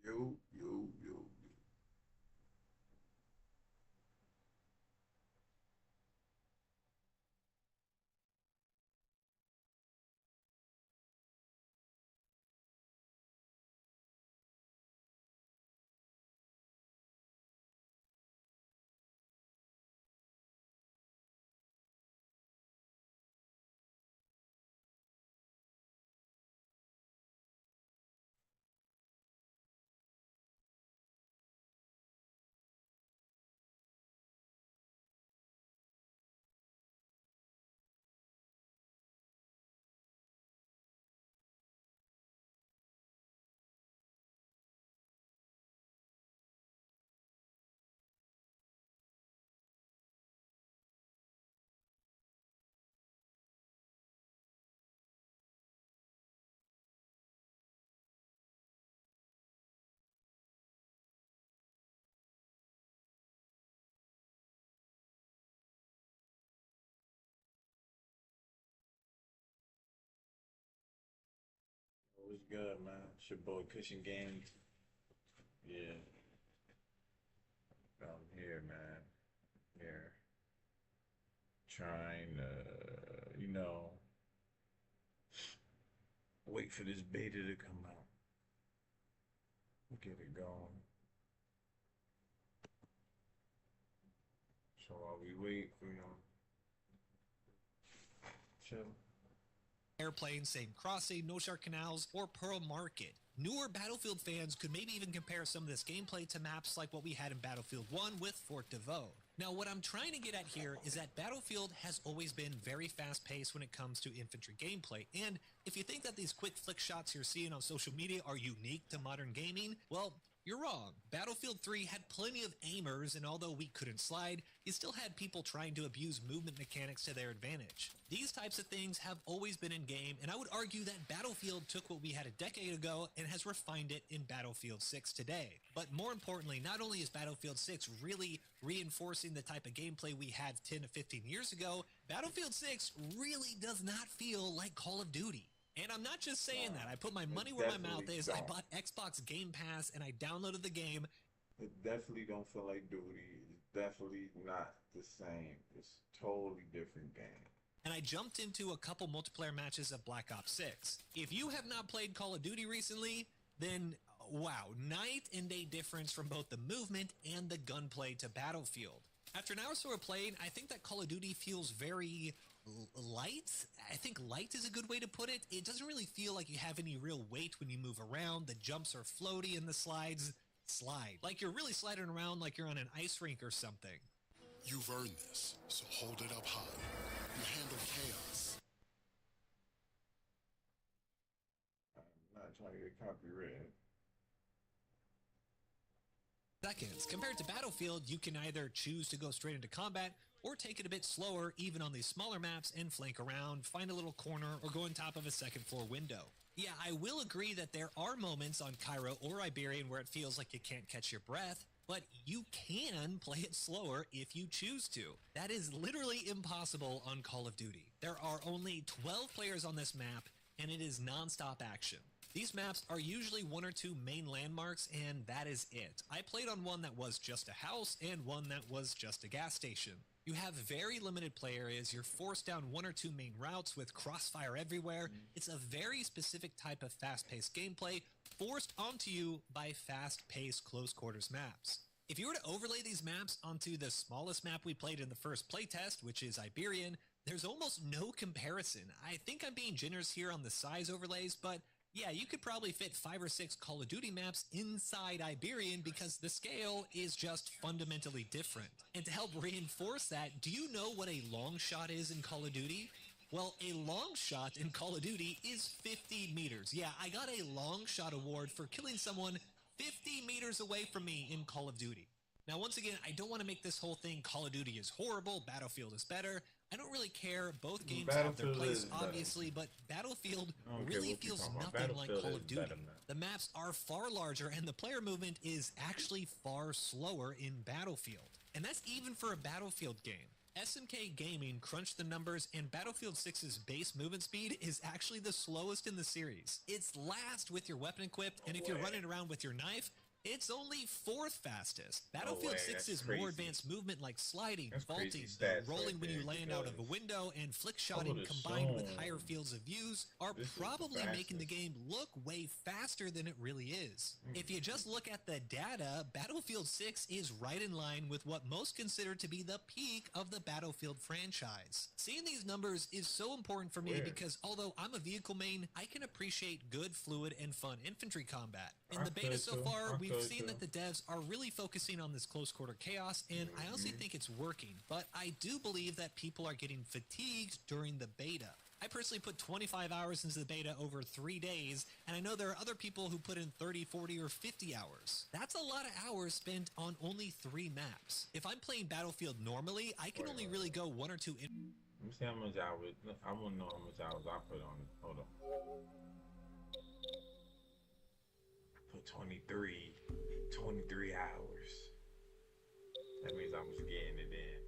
Yo. What's good, man? It's your boy Pitching Games. Yeah, I'm here, man. Here, trying to, wait for this beta to come out. Get it going. So while we wait, chill. Airplane, same crossing, no shark canals, or Pearl Market. Newer Battlefield fans could maybe even compare some of this gameplay to maps like what we had in Battlefield 1 with Fort de Vaux. Now, what I'm trying to get at here is that Battlefield has always been very fast-paced when it comes to infantry gameplay, and if you think that these quick flick shots you're seeing on social media are unique to modern gaming, well, you're wrong. Battlefield 3 had plenty of aimers, and although we couldn't slide, you still had people trying to abuse movement mechanics to their advantage. These types of things have always been in game, and I would argue that Battlefield took what we had a decade ago and has refined it in Battlefield 6 today. But more importantly, not only is Battlefield 6 really reinforcing the type of gameplay we had 10 to 15 years ago, Battlefield 6 really does not feel like Call of Duty. And I'm not just saying that. I put my money where my mouth is. I bought Xbox Game Pass and I downloaded the game. It definitely don't feel like duty. It's definitely not the same. It's totally different game. And I jumped into a couple multiplayer matches of Black Ops 6. If you have not played Call of Duty recently, then wow, night and day difference from both the movement and the gunplay to Battlefield. After an hour or so of playing, I think that Call of Duty feels very light. I think light is a good way to put it. It doesn't really feel like you have any real weight when you move around. The jumps are floaty and the slides slide. Like you're really sliding around like you're on an ice rink or something. You've earned this, so hold it up high. You handle chaos. I'm not trying to get copyrighted. Seconds. Compared to Battlefield, you can either choose to go straight into combat or take it a bit slower even on these smaller maps and flank around, find a little corner, or go on top of a second floor window. Yeah, I will agree that there are moments on Cairo or Iberian where it feels like you can't catch your breath, but you can play it slower if you choose to. That is literally impossible on Call of Duty. There are only 12 players on this map, and it is non-stop action. These maps are usually one or two main landmarks, and that is it. I played on one that was just a house and one that was just a gas station. You have very limited play areas, you're forced down one or two main routes with crossfire everywhere. It's a very specific type of fast-paced gameplay forced onto you by fast-paced close quarters maps. If you were to overlay these maps onto the smallest map we played in the first playtest, which is Iberian, there's almost no comparison. I think I'm being generous here on the size overlays, but yeah, you could probably fit 5 or 6 Call of Duty maps inside Iberian because the scale is just fundamentally different. And to help reinforce that, do you know what a long shot is in Call of Duty? Well, a long shot in Call of Duty is 50 meters. Yeah, I got a long shot award for killing someone 50 meters away from me in Call of Duty. Now, once again, I don't want to make this whole thing Call of Duty is horrible, Battlefield is better. I don't really care. Both games have their place, obviously, but Battlefield really feels nothing like Call of Duty. The maps are far larger, and the player movement is actually far slower in Battlefield. And that's even for a Battlefield game. SMK Gaming crunched the numbers, and Battlefield 6's base movement speed is actually the slowest in the series. It's last with your weapon equipped, and if you're running around with your knife, it's only fourth fastest. Battlefield 6's more advanced movement like sliding, vaulting, rolling when you land out of a window, and flick shotting combined with higher fields of views are probably making the game look way faster than it really is. If you just look at the data, Battlefield 6 is right in line with what most consider to be the peak of the Battlefield franchise. Seeing these numbers is so important for me because although I'm a vehicle main, I can appreciate good, fluid, and fun infantry combat. In the beta so far, we've seen that the devs are really focusing on this close quarter chaos, and I honestly think it's working, but I do believe that people are getting fatigued during the beta. I personally put 25 hours into the beta over 3 days, and I know there are other people who put in 30, 40, or 50 hours. That's a lot of hours spent on only 3 maps. If I'm playing Battlefield normally, I can only really go 1 or 2 Let me see how much hours. I want to know how much hours I put on it. Hold on. Put 23 hours. That means I'm just getting it in.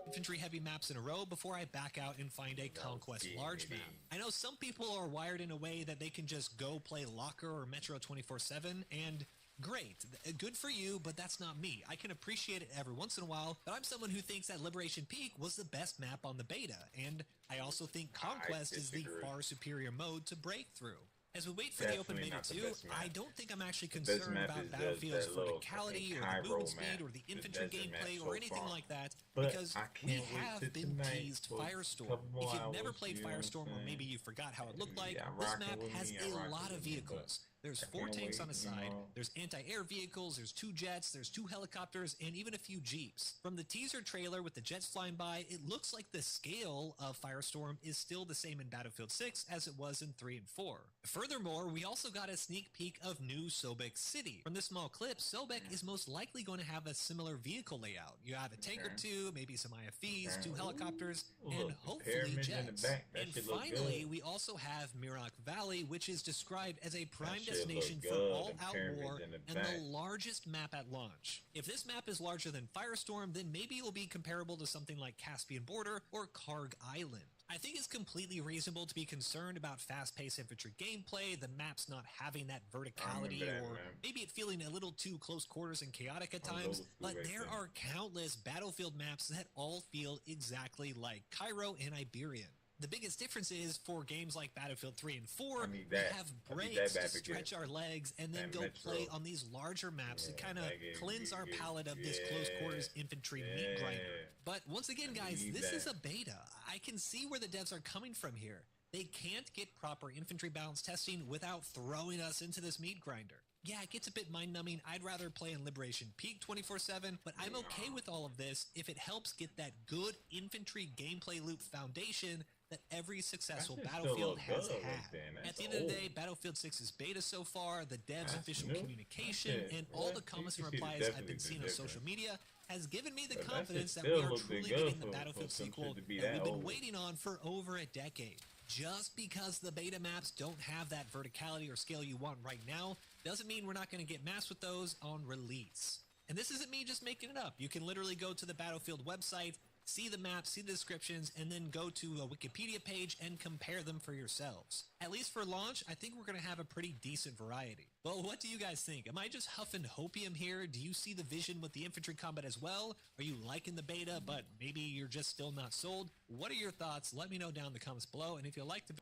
infantry heavy maps in a row before I back out and find a conquest large map. I know some people are wired in a way that they can just go play Locker or Metro 24/7, and great, good for you, but that's not me. I can appreciate it every once in a while, but I'm someone who thinks that Liberation Peak was the best map on the beta, and I also think Conquest is the far superior mode to break through. As we wait for the open beta 2, I don't think I'm actually concerned about Battlefield's verticality or the movement speed or the infantry gameplay or anything like that, because we have been teased Firestorm. If you've never played Firestorm, or maybe you forgot how it looked like, this map has a lot of vehicles. There's 4 tanks on a side, there's anti-air vehicles, there's 2 jets, there's 2 helicopters, and even a few jeeps. From the teaser trailer with the jets flying by, it looks like the scale of Firestorm is still the same in Battlefield 6 as it was in 3 and 4. Furthermore, we also got a sneak peek of new Sobek City. From this small clip, Sobek is most likely going to have a similar vehicle layout. You have a tank or 2, maybe some IFVs, 2 helicopters, and hopefully jets. And finally, we also have Mirak Valley, which is described as a prime destination for all-out war and the largest map at launch. If this map is larger than Firestorm, then maybe it will be comparable to something like Caspian Border or Karg Island. I think it's completely reasonable to be concerned about fast-paced infantry gameplay, the maps not having that verticality, or maybe it feeling a little too close quarters and chaotic at times, but there are countless Battlefield maps that all feel exactly like Cairo and Iberian. The biggest difference is, for games like Battlefield 3 and 4, we have breaks to stretch our legs and then go play on these larger maps to kind of cleanse our palate of this close quarters infantry meat grinder. But once again, guys, this is a beta. I can see where the devs are coming from here. They can't get proper infantry balance testing without throwing us into this meat grinder. Yeah, it gets a bit mind-numbing. I'd rather play in Liberation Peak 24/7, but I'm okay with all of this if it helps get that good infantry gameplay loop foundation that every successful Battlefield has had. At the end of the day, Battlefield 6 is beta so far, the devs' official communication, and all the comments and replies I've been seeing on social media has given me the confidence that we are truly getting the Battlefield sequel that we've been waiting on for over a decade. Just because the beta maps don't have that verticality or scale you want right now, doesn't mean we're not going to get maps with those on release. And this isn't me just making it up. You can literally go to the Battlefield website, see the maps, see the descriptions, and then go to a Wikipedia page and compare them for yourselves. At least for launch, I think we're going to have a pretty decent variety. Well, what do you guys think? Am I just huffing hopium here? Do you see the vision with the infantry combat as well? Are you liking the beta, but maybe you're just still not sold? What are your thoughts? Let me know down in the comments below, and if you like the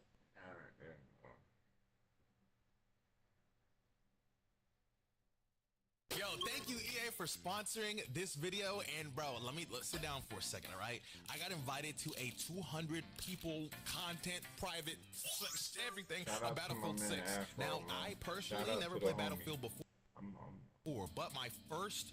Yo, thank you EA for sponsoring this video. And bro, let's sit down for a second, all right? I got invited to a 200 people content private everything of Battlefield 6. Now, I personally never played Battlefield before. But my first,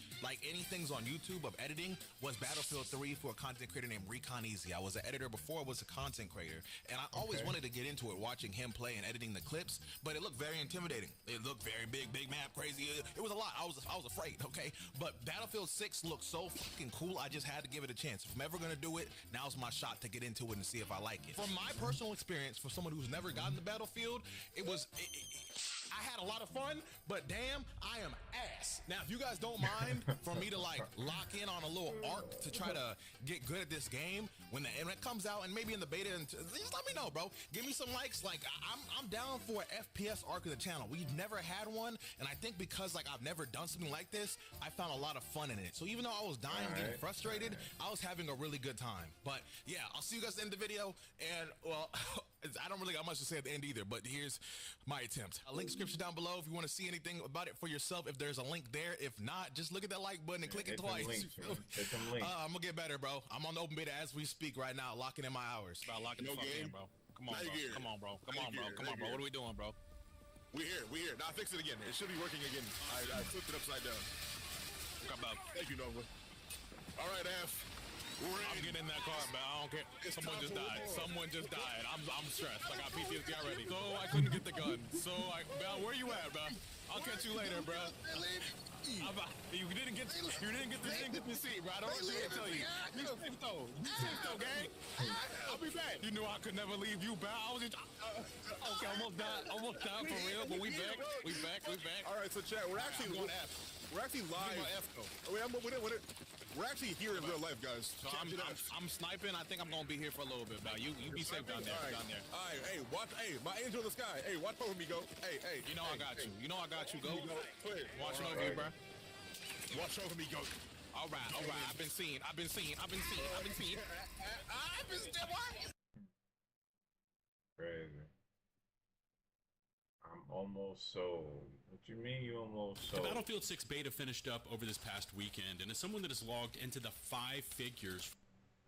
anything's on YouTube of editing was Battlefield 3 for a content creator named Recon Easy. I was an editor before I was a content creator, and I always wanted to get into it, watching him play and editing the clips, but it looked very intimidating. It looked very big map, crazy. It was a lot. I was afraid, okay? But Battlefield 6 looked so fucking cool, I just had to give it a chance. If I'm ever gonna do it, now's my shot to get into it and see if I like it. From my personal experience, for someone who's never gotten to Battlefield, I had a lot of fun, but damn, I am ass. 6. Now, if you guys don't mind for me to like lock in on a little arc to try to get good at this game when it comes out and maybe in the beta, and just let me know, bro. Give me some likes. Like I'm down for an FPS arc of the channel. We've never had one, and I think because like I've never done something like this, I found a lot of fun in it. So even though I was dying, getting frustrated, I was having a really good time. But yeah, I'll see you guys in the video, and well. I don't really got much to say at the end either, but here's my attempt. A link description down below if you want to see anything about it for yourself. If there's a link there, if not, just look at that like button and click it twice. I'm gonna get better, bro. I'm on the open beta as we speak right now, locking in my hours. About locking the fuck in, bro. Come on, bro. Come on, bro. Come on, bro. Come on, bro. What are we doing, bro? We here. Now fix it again. It should be working again. I flipped it upside down. Thank you, Nova. All right, F. I'm getting in that car, man. I don't care. Someone just died. I'm stressed. I got PTSD already. So I couldn't get the gun. So man, where you at, bro? I'll catch you later, bro. You didn't get the seat, bro. I don't know what to tell you. You safe though, gang. I'll be back. You knew I could never leave you, bro. I was just okay. Almost died for real, but we back. All right, so chat. We're actually live. We're actually here in real life, guys. So I'm sniping. I think I'm gonna be here for a little bit, bro. You be safe down there. All right, hey, watch. Hey, my angel in the sky. Hey, watch over me, go. Hey. You know I got you. You know I got you. Go. Watching over you, bro. Watch over me, go. All right. I've been seen. Crazy. I'm almost sold. What you mean you almost The sold? Battlefield 6 beta finished up over this past weekend, and as someone that has logged into the 5 figures.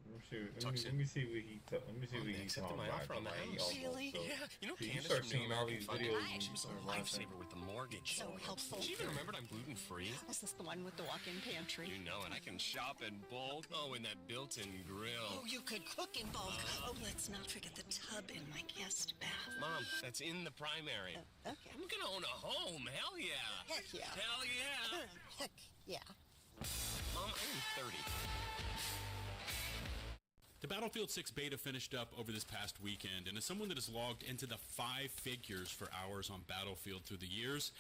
Let me see what he talking about. Really? Yeah. You know, You Candace start from seeing New all American these Fun videos. She was a lifesaver with the mortgage. So helpful. She even remembered I'm gluten-free. Is this the one with the walk-in pantry? You know it. I can shop in bulk. Oh, and that built-in grill. Oh, you could cook in bulk. Oh, let's not forget the tub in my guest bath. Mom, that's in the primary. Okay. I'm gonna own a home. Hell yeah. Heck yeah. Hell yeah. Heck yeah. Mom, I am 30. The Battlefield 6 beta finished up over this past weekend, and as someone that has logged into the 5 figures for hours on Battlefield through the years,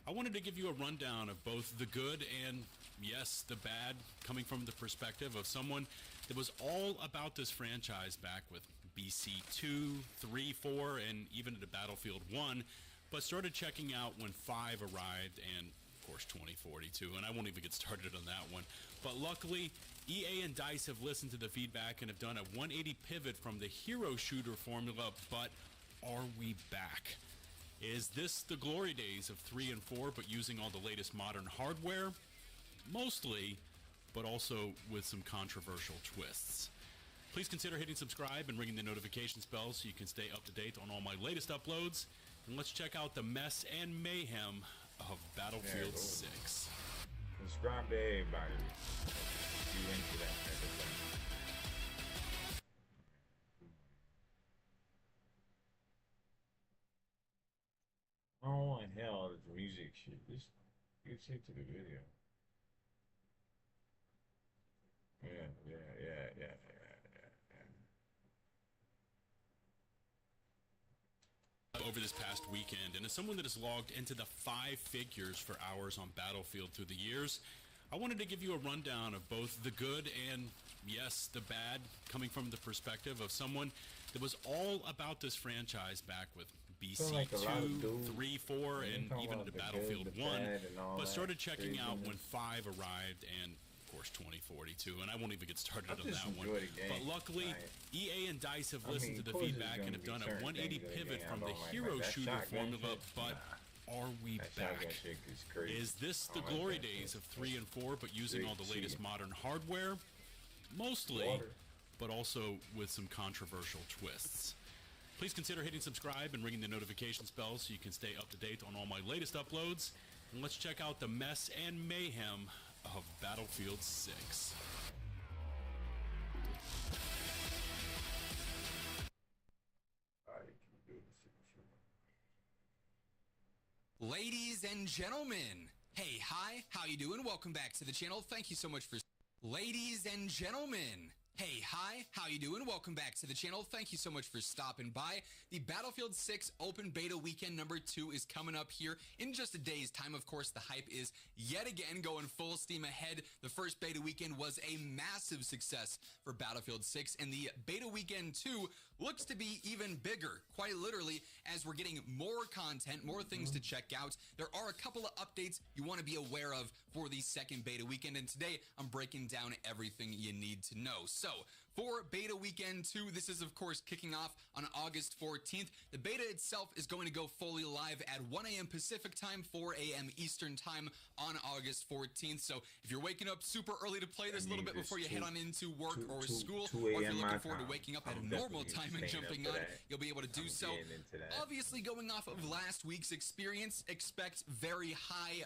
I wanted to give you a rundown of both the good and, yes, the bad, coming from the perspective of someone that was all about this franchise back with BC 2, 3, 4, and even into Battlefield 1, but started checking out when 5 arrived and, of course, 2042, and I won't even get started on that one. But luckily, EA and DICE have listened to the feedback and have done a 180 pivot from the hero shooter formula, but are we back? Is this the glory days of 3 and 4, but using all the latest modern hardware? Mostly, but also with some controversial twists. Please consider hitting subscribe and ringing the notification bell so you can stay up to date on all my latest uploads. And let's check out the mess and mayhem of Battlefield 6. Subscribe to everybody. You into that type of thing. I don't want hell this music shit. Just get shit to the video. Yeah. Over this past weekend, and as someone that has logged into the 5 figures for hours on Battlefield through the years, I wanted to give you a rundown of both the good and, yes, the bad, coming from the perspective of someone that was all about this franchise back with BC like 2, 3, 4, and even into the Battlefield good, the 1, bad, and all but that started checking out craziness. when 5 arrived and, of course, 2042, and I won't even get started on just that one. enjoy the game. But luckily, Like, EA and DICE have I listened mean, to the of course there's feedback gonna and have be done a certain 180 things in the pivot game I from the don't like. hero Like that shooter shotgun formula, shit, but are we that back? shotgun shit is crazy. Is this the I don't like glory that days shit. of 3 and 4, but using all the latest Cheating. modern hardware? Mostly, Water. but also with some controversial twists. Please consider hitting subscribe and ringing the notifications bell so you can stay up to date on all my latest uploads. And let's check out the mess and mayhem of Battlefield 6. Ladies and gentlemen, hey, hi, how you doing? Welcome back to the channel. Thank you so much for... Ladies and gentlemen, Hey, hi, how you doing? Welcome back to the channel. Thank you so much for stopping by. The Battlefield 6 Open Beta Weekend number 2 is coming up here in just a day's time. Of course, the hype is yet again going full steam ahead. The first beta weekend was a massive success for Battlefield 6, and the beta weekend 2 looks to be even bigger, quite literally, as we're getting more content, more things to check out. There are a couple of updates you want to be aware of for the second beta weekend, and today I'm breaking down everything you need to know. So, for Beta Weekend 2, this is, of course, kicking off on August 14th. The beta itself is going to go fully live at 1 a.m. Pacific time, 4 a.m. Eastern time on August 14th. So if you're waking up super early to play this a little bit before you head on into work or school, or if you're looking forward to waking up at a normal time and jumping on, you'll be able to do so. Obviously, going off of last week's experience, expect very high,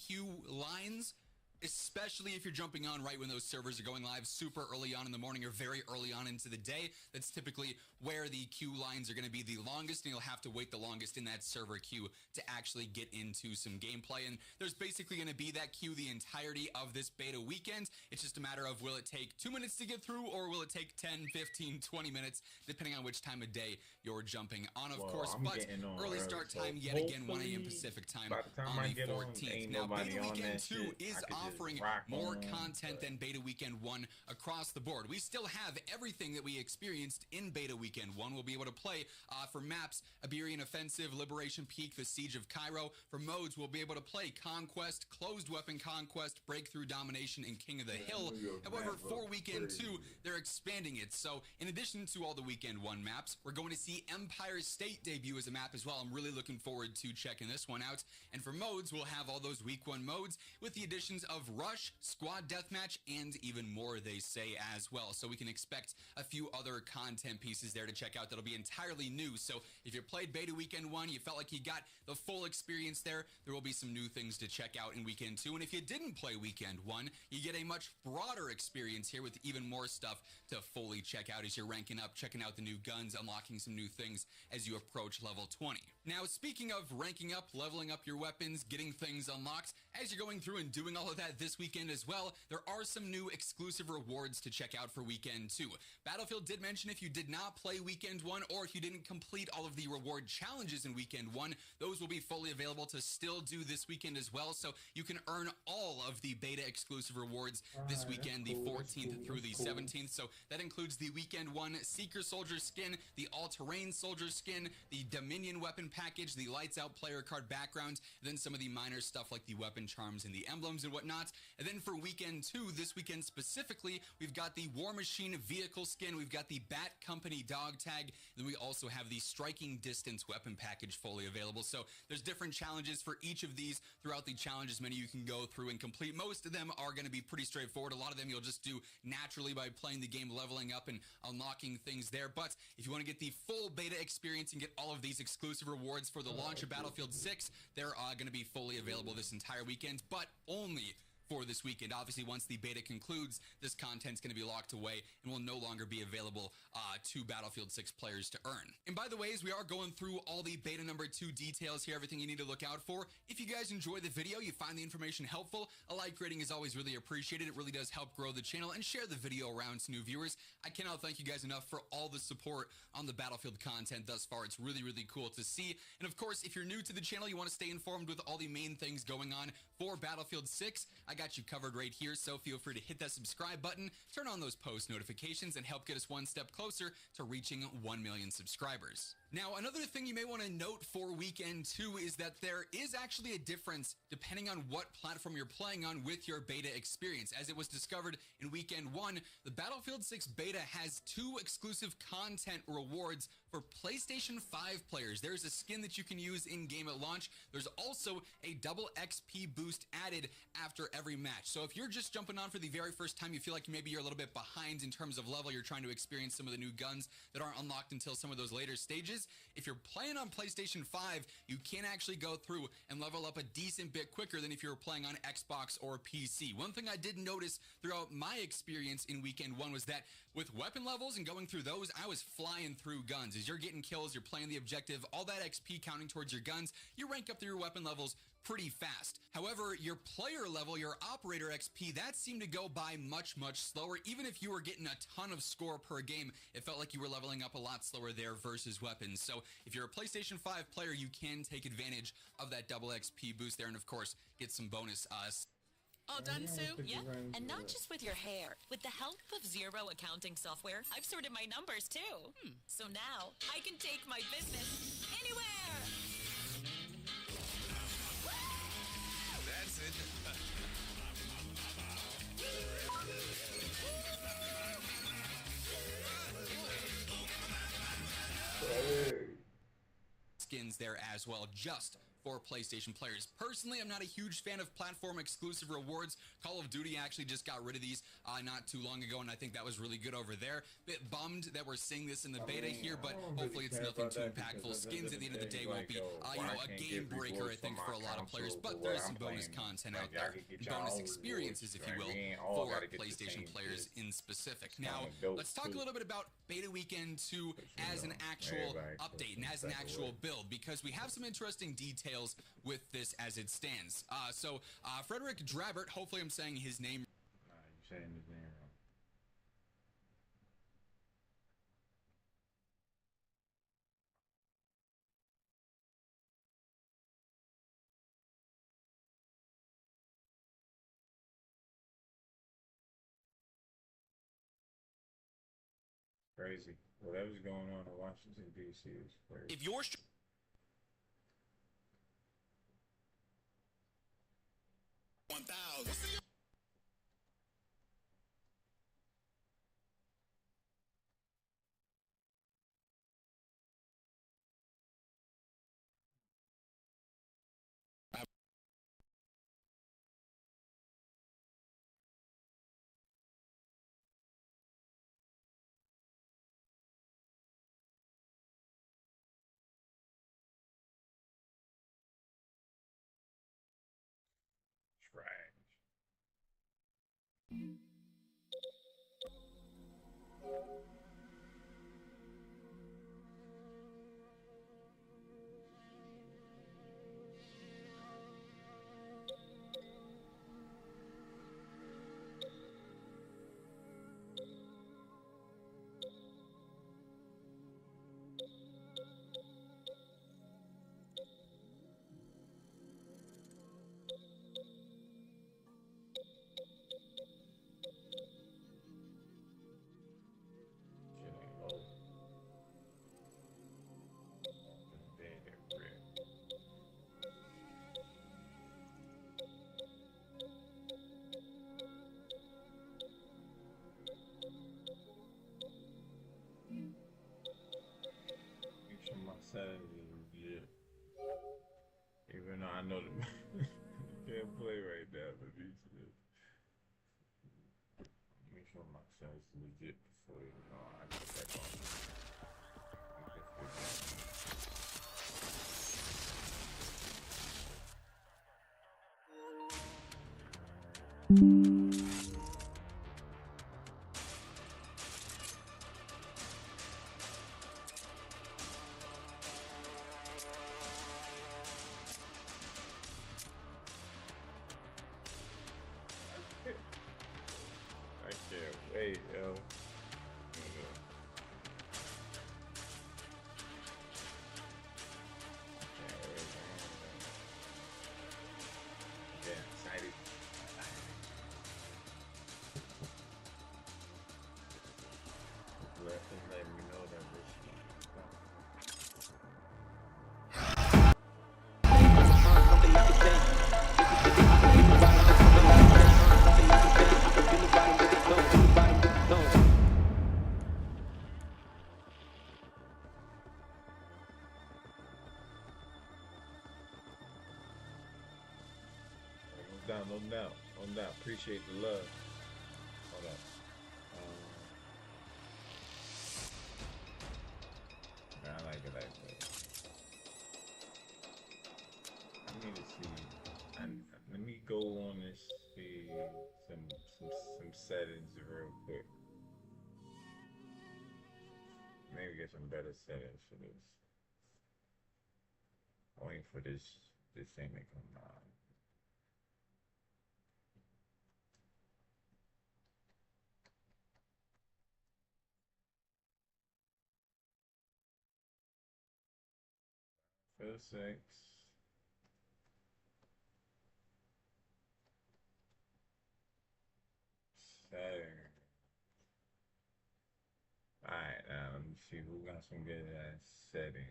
queue lines, especially if you're jumping on right when those servers are going live super early on in the morning or very early on into the day. That's typically where the queue lines are going to be the longest, and you'll have to wait the longest in that server queue to actually get into some gameplay. And there's basically going to be that queue the entirety of this beta weekend. It's just a matter of, will it take 2 minutes to get through, or will it take 10, 15, 20 minutes, depending on which time of day you're jumping on, of course. But early start time yet again, 1 a.m. Pacific time on the 14th. Now, Beta Weekend 2 is offering more content than Beta Weekend 1 across the board. We still have everything that we experienced in Beta Weekend 1. We'll be able to play for maps, Iberian Offensive, Liberation Peak, the Siege of Cairo. For modes, we'll be able to play Conquest, Closed Weapon Conquest, Breakthrough Domination, and King of the Hill. However, for Weekend 2, they're expanding it. So, in addition to all the Weekend 1 maps, we're going to see Empire State debut as a map as well. I'm really looking forward to checking this one out. And for modes, we'll have all those Week 1 modes with the additions of Rush, Squad Deathmatch, and even more, they say, as well. So we can expect a few other content pieces there to check out that'll be entirely new. So if you played Beta Weekend 1, you felt like you got the full experience there will be some new things to check out in Weekend 2. And if you didn't play Weekend 1, you get a much broader experience here with even more stuff to fully check out as you're ranking up, checking out the new guns, unlocking some new things as you approach level 20. Now, speaking of ranking up, leveling up your weapons, getting things unlocked, as you're going through and doing all of that this weekend as well, there are some new exclusive rewards to check out for Weekend 2. Battlefield did mention if you did not play Weekend 1, or if you didn't complete all of the reward challenges in Weekend 1, those will be fully available to still do this weekend as well, so you can earn all of the beta exclusive rewards this weekend, the 14th through the 17th. So that includes the Weekend 1 Seeker Soldier skin, the All-Terrain Soldier skin, the Dominion weapon package, the Lights Out player card background, then some of the minor stuff like the weapon charms and the emblems and whatnot. And then for Weekend 2, this weekend specifically, we've got the War Machine vehicle skin, we've got the Bat Company dog tag, and then we also have the Striking Distance weapon package fully available. So there's different challenges for each of these throughout the challenges menu you can go through and complete. Most of them are going to be pretty straightforward. A lot of them you'll just do naturally by playing the game, leveling up and unlocking things there. But if you want to get the full beta experience and get all of these exclusive rewards for the launch of Battlefield 6, they're going to be fully available this entire weekend, but only for this weekend. Obviously, once the beta concludes, this content's going to be locked away and will no longer be available to Battlefield 6 players to earn. And by the way, as we are going through all the beta number 2 details here, everything you need to look out for, if you guys enjoy the video, you find the information helpful, a like rating is always really appreciated. It really does help grow the channel, and share the video around to new viewers. I cannot thank you guys enough for all the support on the Battlefield content thus far. It's really, really cool to see. And of course, if you're new to the channel, you want to stay informed with all the main things going on for Battlefield 6, I got you covered right here, so feel free to hit that subscribe button, turn on those post notifications, and help get us one step closer to reaching 1 million subscribers. Now, another thing you may want to note for Weekend 2 is that there is actually a difference depending on what platform you're playing on with your beta experience. As it was discovered in Weekend 1, the Battlefield 6 beta has 2 exclusive content rewards for PlayStation 5 players. There's a skin that you can use in-game at launch. There's also a double XP boost added after every match. So if you're just jumping on for the very first time, you feel like maybe you're a little bit behind in terms of level, you're trying to experience some of the new guns that aren't unlocked until some of those later stages. If you're playing on PlayStation 5, you can actually go through and level up a decent bit quicker than if you were playing on Xbox or PC. One thing I did notice throughout my experience in Weekend 1 was that with weapon levels and going through those, I was flying through guns. As you're getting kills, you're playing the objective, all that XP counting towards your guns, you rank up through your weapon levels pretty fast. However, your player level, your operator XP, that seemed to go by much, much slower. Even if you were getting a ton of score per game, it felt like you were leveling up a lot slower there versus weapons. So if you're a PlayStation 5 player, you can take advantage of that double XP boost there and, of course, get some bonus All done, Sue? Yep. And not just with your hair. With the help of Zero accounting software, I've sorted my numbers too. So now I can take my business anywhere. That's it. skins there as well, just for PlayStation players. Personally, I'm not a huge fan of platform exclusive rewards. Call of Duty actually just got rid of these not too long ago, and I think that was really good over there. Bit bummed that we're seeing this in the beta here, but hopefully it's nothing too impactful. Skins at the end of the day won't be, a game breaker, I think, for a lot of players, but there is some bonus content out there, bonus experiences, if you will, for PlayStation players in specific. Now, let's talk a little bit about Beta Weekend 2 as an actual update and as an actual build, because we have some interesting details with this as it stands. Frederick Drabert, hopefully I'm saying his name. You're saying his name wrong. Crazy. Whatever's going on in Washington, D.C. is crazy. If you're Even though I know the can't play right now, but make sure my settings legit before I put that on. Hey, yo. Yeah, excited. Let me know that no doubt. Appreciate the love. Hold up. I like it like that. I need to see. Let me go on and see some settings real quick. Maybe get some better settings for this. Waiting for this this ain't making mine. Field 6. Settings. Alright, now let me see who got some good ass settings.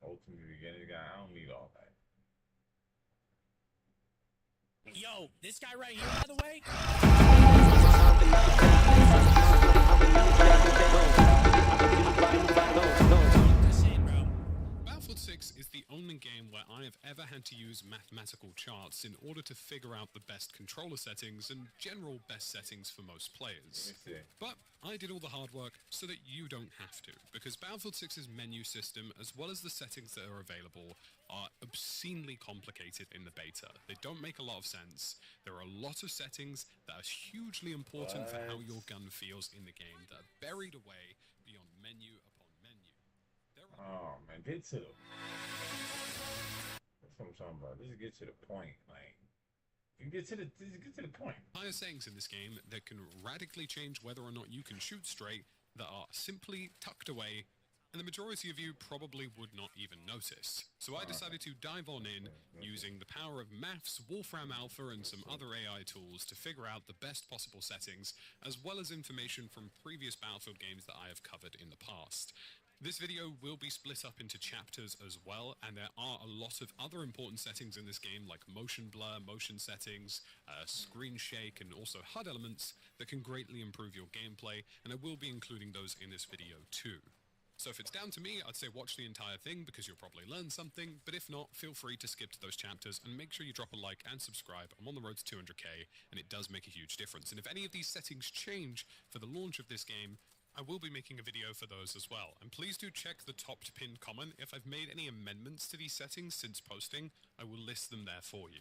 Ultimate beginner guy, I don't need all that. Yo, this guy right here, by the way. Battlefield 6 is the only game where I have ever had to use mathematical charts in order to figure out the best controller settings and general best settings for most players. But I did all the hard work so that you don't have to, because Battlefield 6's menu system, as well as the settings that are available, are obscenely complicated in the beta. They don't make a lot of sense. There are a lot of settings that are hugely important for how your gun feels in the game that are buried away beyond menu upon menu. Oh man, get to the. That's what I'm talking about. Just get to the point. Like, you get to the point. Higher settings in this game that can radically change whether or not you can shoot straight, that are simply tucked away, and the majority of you probably would not even notice. So I decided to dive on in using the power of maths, Wolfram Alpha, and some other AI tools to figure out the best possible settings, as well as information from previous Battlefield games that I have covered in the past. This video will be split up into chapters as well, and there are a lot of other important settings in this game, like motion blur, motion settings, screen shake, and also HUD elements that can greatly improve your gameplay, and I will be including those in this video too. So if it's down to me, I'd say watch the entire thing because you'll probably learn something, but if not, feel free to skip to those chapters and make sure you drop a like and subscribe. I'm on the road to 200k, and it does make a huge difference. And if any of these settings change for the launch of this game, I will be making a video for those as well. And please do check the top pinned comment. If I've made any amendments to these settings since posting, I will list them there for you.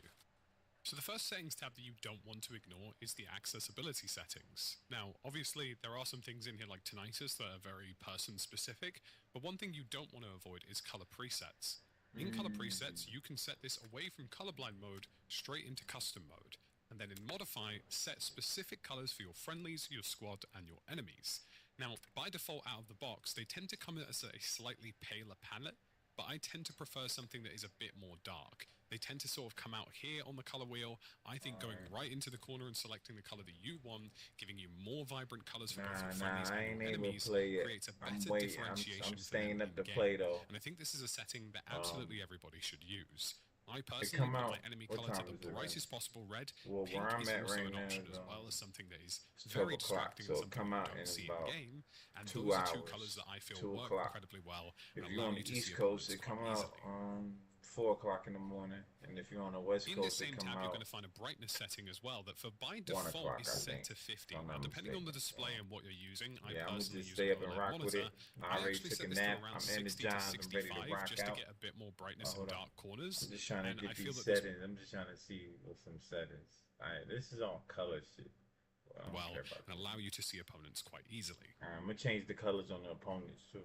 So the first settings tab that you don't want to ignore is the accessibility settings. Now, obviously, there are some things in here like tinnitus that are very person-specific, but one thing you don't want to avoid is color presets. In color presets, you can set this away from colorblind mode straight into custom mode, and then in modify, set specific colors for your friendlies, your squad, and your enemies. Now, by default out of the box, they tend to come as a slightly paler palette, but I tend to prefer something that is a bit more dark. They tend to sort of come out here on the color wheel. I think going right into the corner and selecting the color that you want, giving you more vibrant colors for both your friendlies and your enemies, creates a better differentiation. I'm staying up to play though. And I think this is a setting that absolutely everybody should use. I personally put my enemy color to the brightest possible red. Well, Pink where I'm is at also right an now option is as well as something that is 12 very o'clock, distracting so and something come you out don't in see about in game. And 2 those are hours, two colors that I feel 2 work o'clock. incredibly well. If and you're allow on you the to East see Coast, opponents it come quite out easily. 4 o'clock in the morning, and if you're on the West In Coast, this same it come tab, you're out going to find a brightness setting as well that for by 1 default o'clock, is I set think. to 50. If I'm Now, not depending on the mistaken. display and what you're using, I Yeah, I'm gonna personally just use stay an up and OLED rock with monitor. it. I I already actually took set a this to nap. around I'm 60 to energized. I'm ready to 65 rock just to out. get a bit more brightness Oh, in hold on. dark corners. I'm just trying to And get I feel these that this settings. I'm just trying to see what some settings. Alright, this is all color shit. I don't well care about and allow you to see opponents quite easily. I'm gonna change the colors on the opponents too.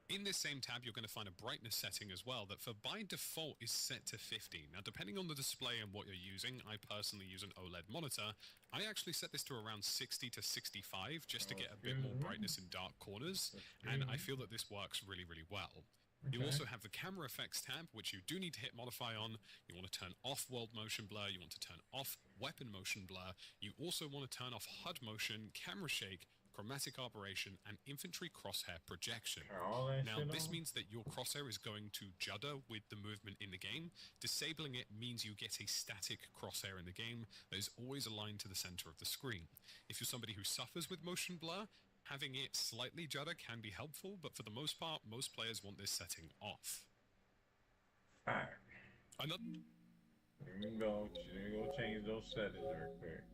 In this same tab, you're going to find a brightness setting as well that for by default is set to 50. Now, depending on the display and what you're using, I personally use an OLED monitor. I actually set this to around 60 to 65 just to get a bit more brightness in dark corners, and I feel that this works really, really well. You also have the camera effects tab, which you do need to hit modify on. You want to turn off world motion blur. You want to turn off weapon motion blur. You also want to turn off HUD motion, camera shake, chromatic aberration, and infantry crosshair projection. Now, this means that your crosshair is going to judder with the movement in the game. Disabling it means you get a static crosshair in the game that is always aligned to the center of the screen. If you're somebody who suffers with motion blur, having it slightly judder can be helpful, but for the most part, most players want this setting off. Alright. Another... Let me go change those settings real quick.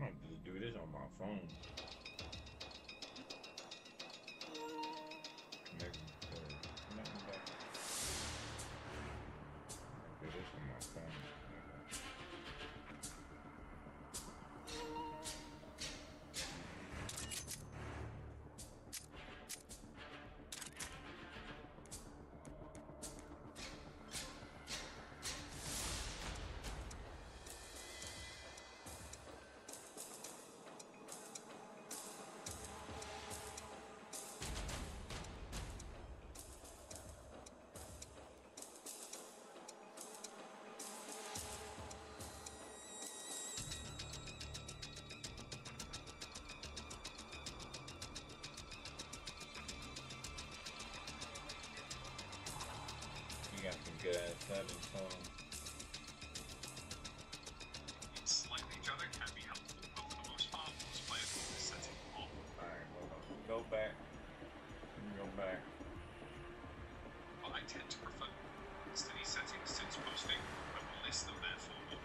I'm gonna just do this on my phone. Do this on my phone. settings. Hold on. Slightly each other can be helpful, but for the most part, most players will be setting on. Alright, hold on. Go back. Let me go back. But I tend to prefer steady settings since posting. I will list them there for you.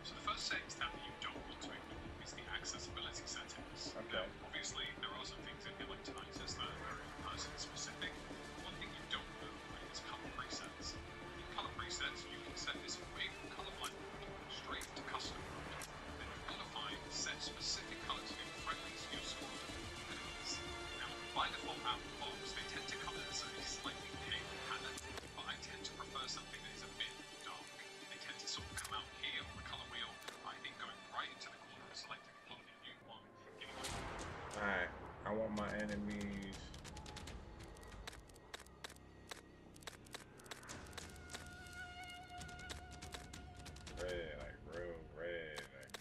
So the first settings tab that you don't want to ignore is the accessibility settings. Okay. Now, obviously, there are some things in here like tinnitus that are very person specific. One thing you don't know is color presets. In color presets, you can set this away from colorblind mode straight to custom mode. Then you modify set specific colors to be friendly to your squad enemies. Now, by default out of the box, they tend to come as a slightly pale palette, but I tend to prefer something that is a bit dark. They tend to sort of come out here on the color wheel. I think going right into the corner and selecting a color that you want, giving you Alright, I want my enemies. Red, like real red. Like.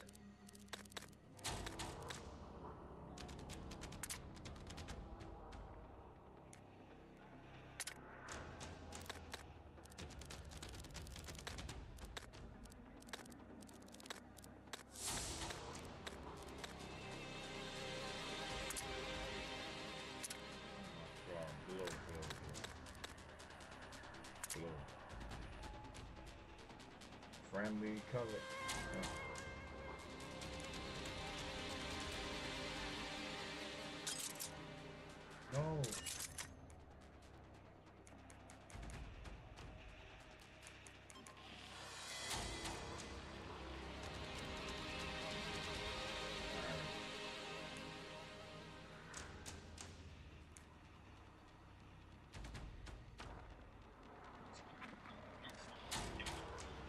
Blue. Friendly color. Yeah. No.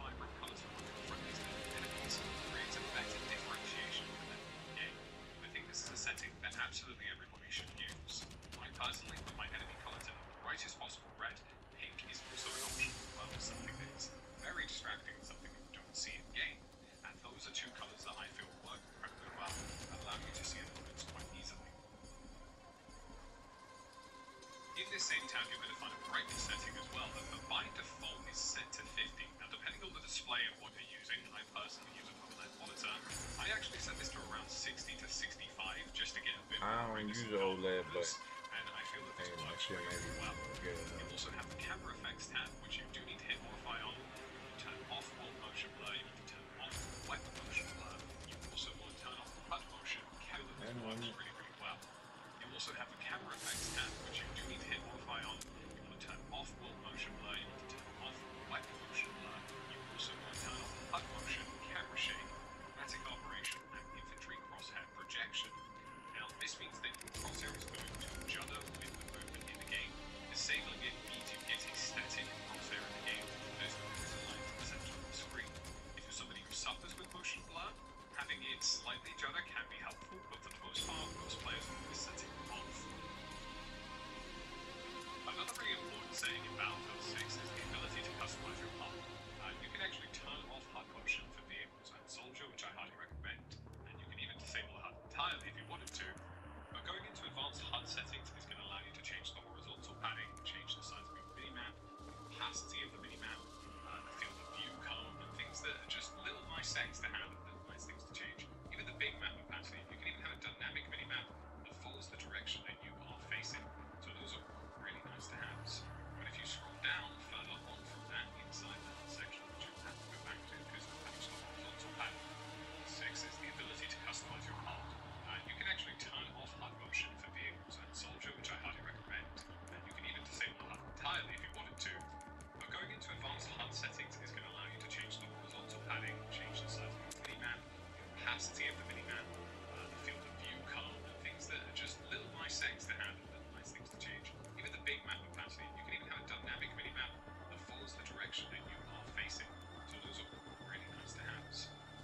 vibrant colors from friendlies and enemies creates a better differentiation within the game. I think this is a setting that absolutely everybody should use. I personally put my enemy colors in the brightest possible red. Pink is also an option, but something that is very distracting, something that you don't see in game. And those are two colors that I feel work incredibly well and allow you to see elements quite easily. In this same tab, you're going to find a brightness setting as well that by default is set to 50. Now, depending on the display of what you're using, I personally use a OLED monitor. I actually set this to around 60 to 65 just to get a bit more I don't brightness use in the OLED, but and I feel that this hey, works shit, really maybe well. get it You also have the camera effects tab, which you do need to hit modify on. You turn off all motion blur, you need to turn off wet motion blur. You also want to turn off HUD motion. Camera that works really, really well. You also have the camera effects tab, which you do need to hit modify on. You want to turn off all motion blur, you need to turn off wet motion blur. You also want to turn off HUD motion, camera shake, automatic operation, and infantry crosshair projection. Now, this means that your crosshair is going to judder with the movement in the game. Disabling it means you get a static crosshair in the game. There's no line to the center of the screen. If you're somebody who suffers with motion blur, having it slightly judder can be helpful, but for the most part, most players will be setting off. Another really important setting in Battlefield 6 is the ability to customize your HUD. You can actually turn off HUD motion for vehicles and soldier, which I highly recommend, and you can even disable the HUD entirely if you wanted to. But going into advanced HUD settings is going to allow you to change the horizontal padding, change the size of your minimap, the opacity of the minimap, the field of view cone, and things that are just little nice settings to have and nice things to change. Even the big map opacity, you can even have a dynamic minimap that follows the direction that you are facing. So those are really nice to have. But if you scroll down further on from that inside the HUD section, which you'll have to go back to because it's the horizontal padding. 6 is the ability to customize your HUD. You can actually turn off HUD motion for vehicles and soldier, which I highly recommend. And you can even disable the HUD entirely if you wanted to. But going into advanced HUD settings is going to allow you to change the horizontal padding, change the size of your minimap, the opacity of the minimap, the field of view cone, and things that are just little nice settings to have and little nice things to change. Even the big map opacity, you can even have a dynamic minimap that follows the direction that you are facing. So those are really nice to have.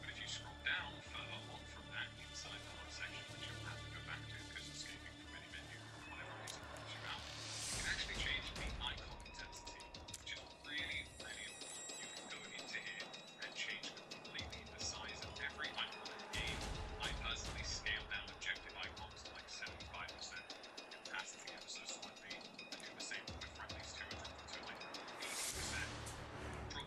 But if you scroll down further on from that inside the HUD section, which you'll have to go back to because escaping from any menu for whatever reason throws you out, you can actually change the icon intensity, which is really, really important. You can go into here and change completely the size of every icon in the game. I personally scale down objective icons to like 75%, opacity ever so slightly, and do the same with friendlies too, to like 80%.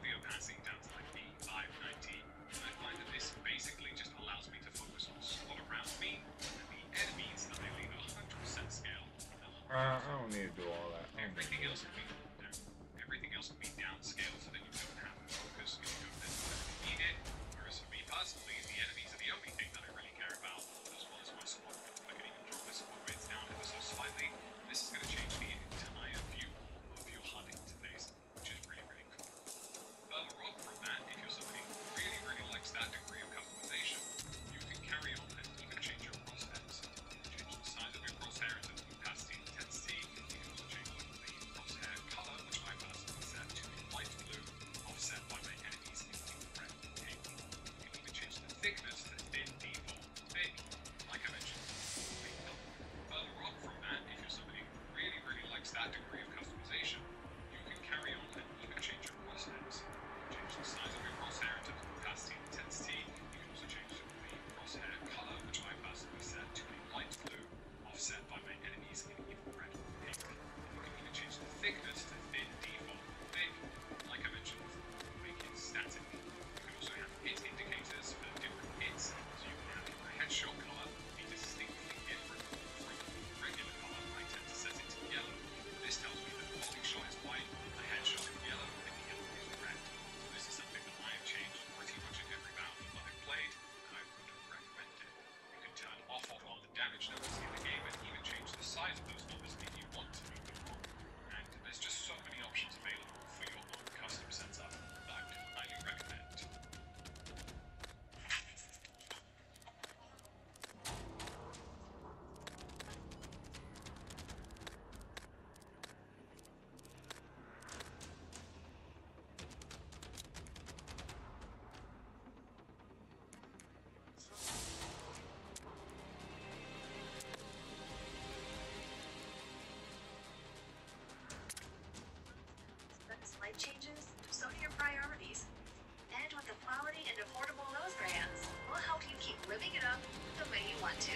the way you want to.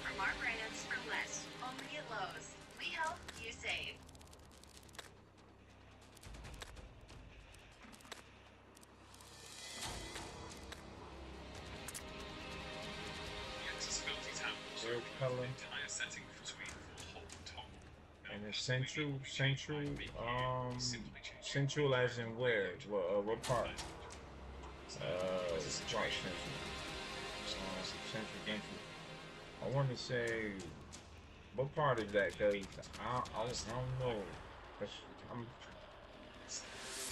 From our brands for less, only at Lowe's. We help, you save. The accessibility tab also Red includes color. the entire setting between full hold and toggle. And the central as in where? What part? Part central. Central Gantry. I want to say, what part is that? Cause I don't know.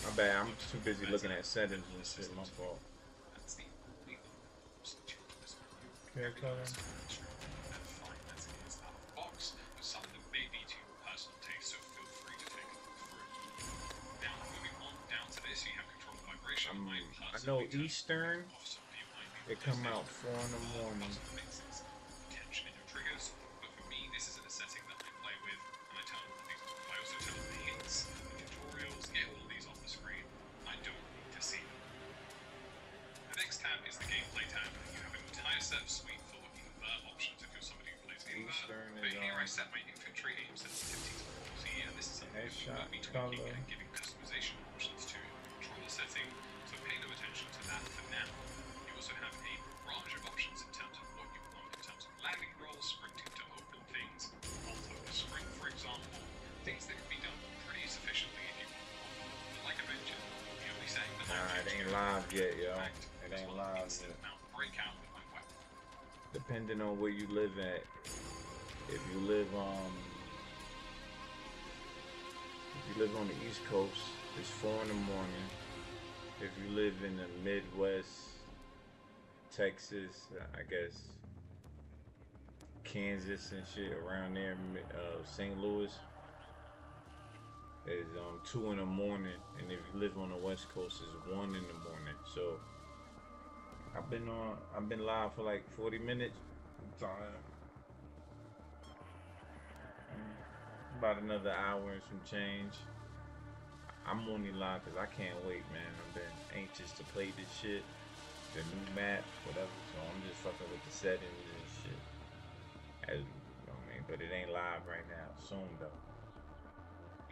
My bad. I'm too busy looking at settings and shit. My fault. Hair color. Box, but some of them may be to your personal taste, so feel free to take a look through. Now, moving on down to this, you have control of vibration. I know Eastern. They come out 4 in the morning. Tension in your triggers, but for me, this isn't a setting that I play with, and I also turn on the hints, the tutorials, get all of these off the screen. I don't need to see them. The next tab is the gameplay tab. You have an entire set of suite full of invert options if you're somebody who plays invert. But here I set my infantry aim sensitivity to 40, and this is something that you might be tweaking and giving customization options to controller setting, so pay no attention to that for now. You also have a barrage of options in terms of what you want in terms of landing rolls, sprinting to open things, auto sprint for example, things that can be done pretty sufficiently if you want. But like I mentioned, the only setting that Nah, it ain't live yet, yo. It ain't live yet. breakout with my weapon. Depending on where you live at. If you live on the East Coast, it's 4 in the morning. If you live in the Midwest, Texas, I guess Kansas and shit around there, St. Louis, is 2 in the morning, and if you live on the West Coast, it's 1 in the morning. So I've been live for like 40 minutes. I'm tired. About another hour and some change. I'm only live because I can't wait, man. I've been anxious to play this shit, the new map, whatever. So I'm just fucking with the settings and shit. As you know what I mean, but it ain't live right now. Soon though.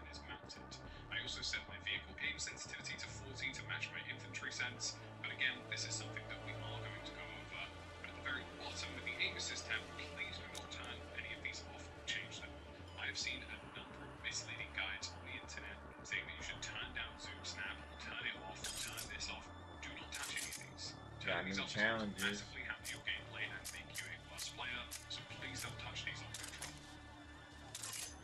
It is mounted. I also set my vehicle aim sensitivity to 40 to match my infantry sense. But again, this is something that we are going to go over. But at the very bottom of the aim assist tab, please do not turn any of these off or change them. I have seen a number of misleading guides on the internet saying that you should turn down zoom snap, turn it off, turn this off. Do not touch any of these. Got new challenges. Massively hamper your gameplay and make you a worse player, so please don't touch these on control.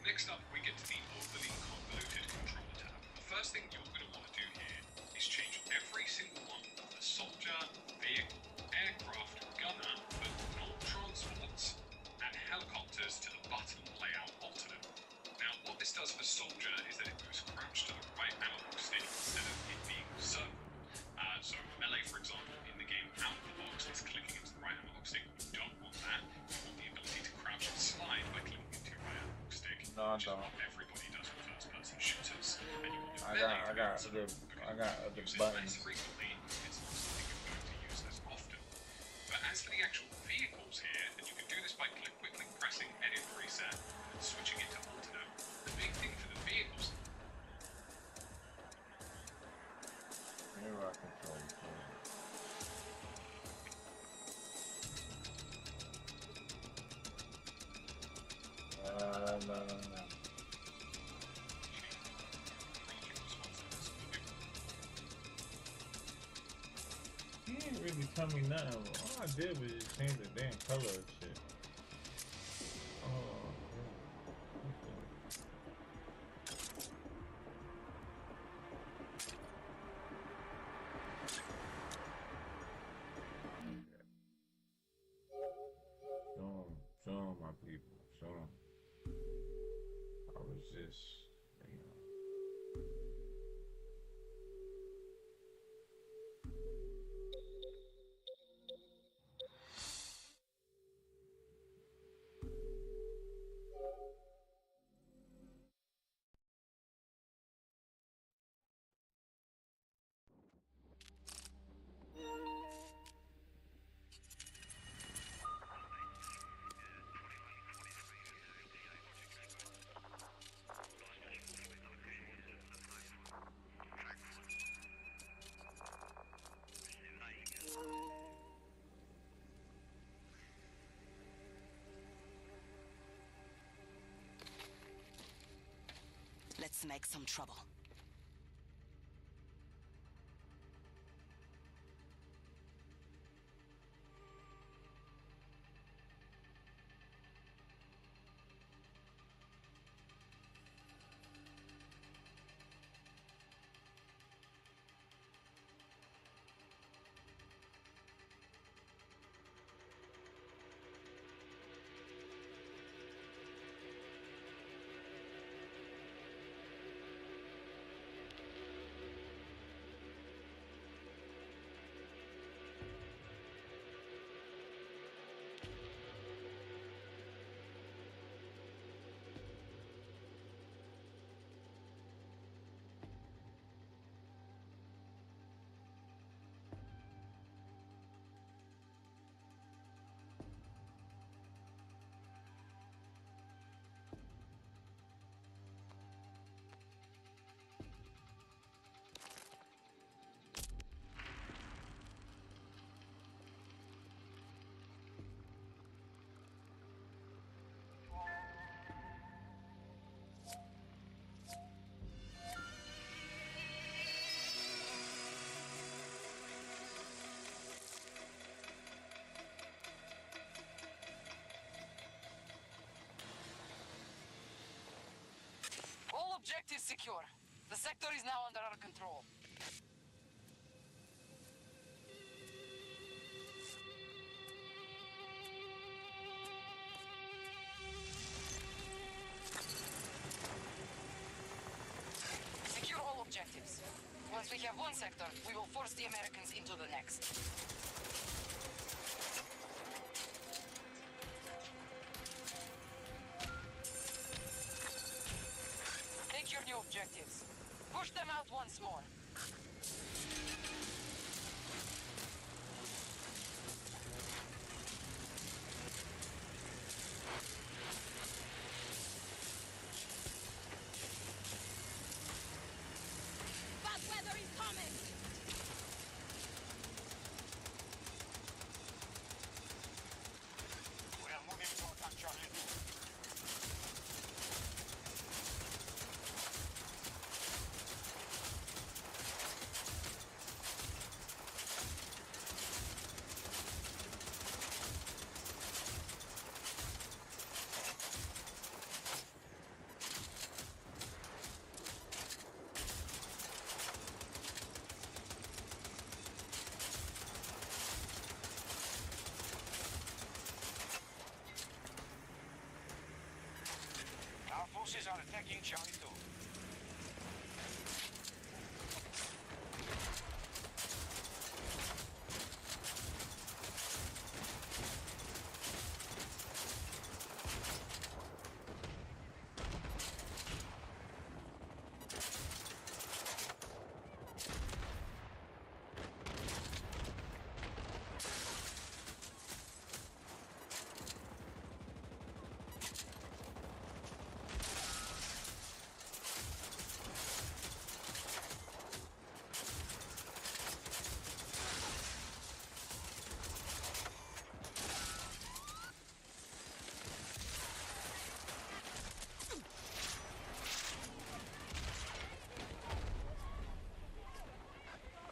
Next up, we get to the overly convoluted controller tab. The first thing you're going to want to do here is change every single one of the soldier, vehicle, aircraft, gunner, but not transports, and helicopters to the button layout alternate. Now, what this does for soldier is that it moves crouch to the right analog stick instead of it being circle. So melee, for example, in the game out of the box is clicking into the right analog stick. You don't want that. You want the ability to crouch and slide by clicking into your right analog stick, which is what everybody does with first-person shooters. And you want your melee I got other buttons. less frequently, it's not something you're going to use as often. But as for the actual vehicles here, and you can do this by quickly pressing edit preset and switching it to alternate. The big thing for the vehicles Here I control it. No. He ain't really tell me nothing. All I did was just change the damn color of shit. Oh, show 'em, my people. Show 'em. I was just, you know. Let's make some trouble. All objectives secure. The sector is now under our control. Secure all objectives. Once we have one sector, we will force the Americans into the next. Take your new objectives. Push them out once more. Bad weather is coming! We are moving to attack Charlie 2. Our forces are attacking Charlie 2.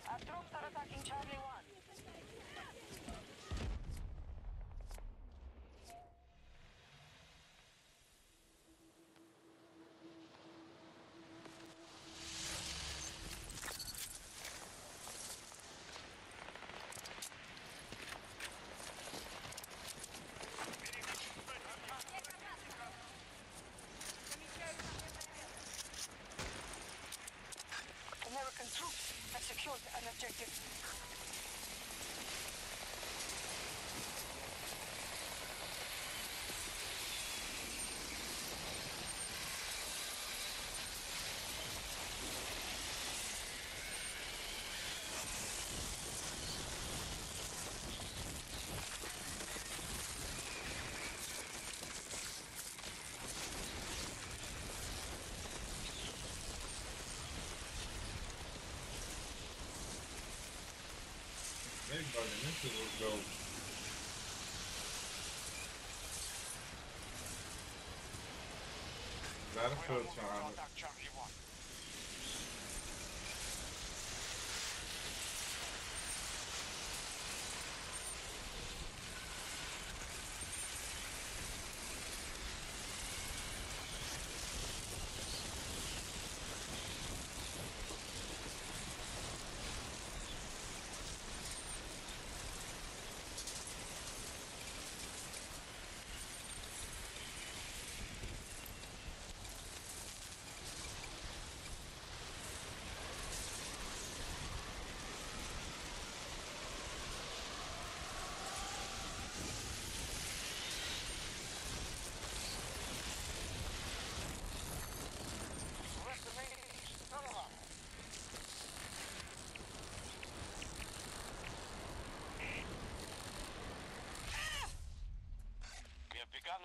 Our troops are attacking Charlie 1. American troops have secured an objective. They bugging. This shit was dope. Battlefield time. Attack Charlie 1.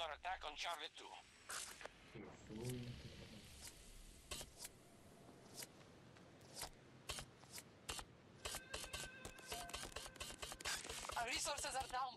under attack on Charlie 2. Our resources are down.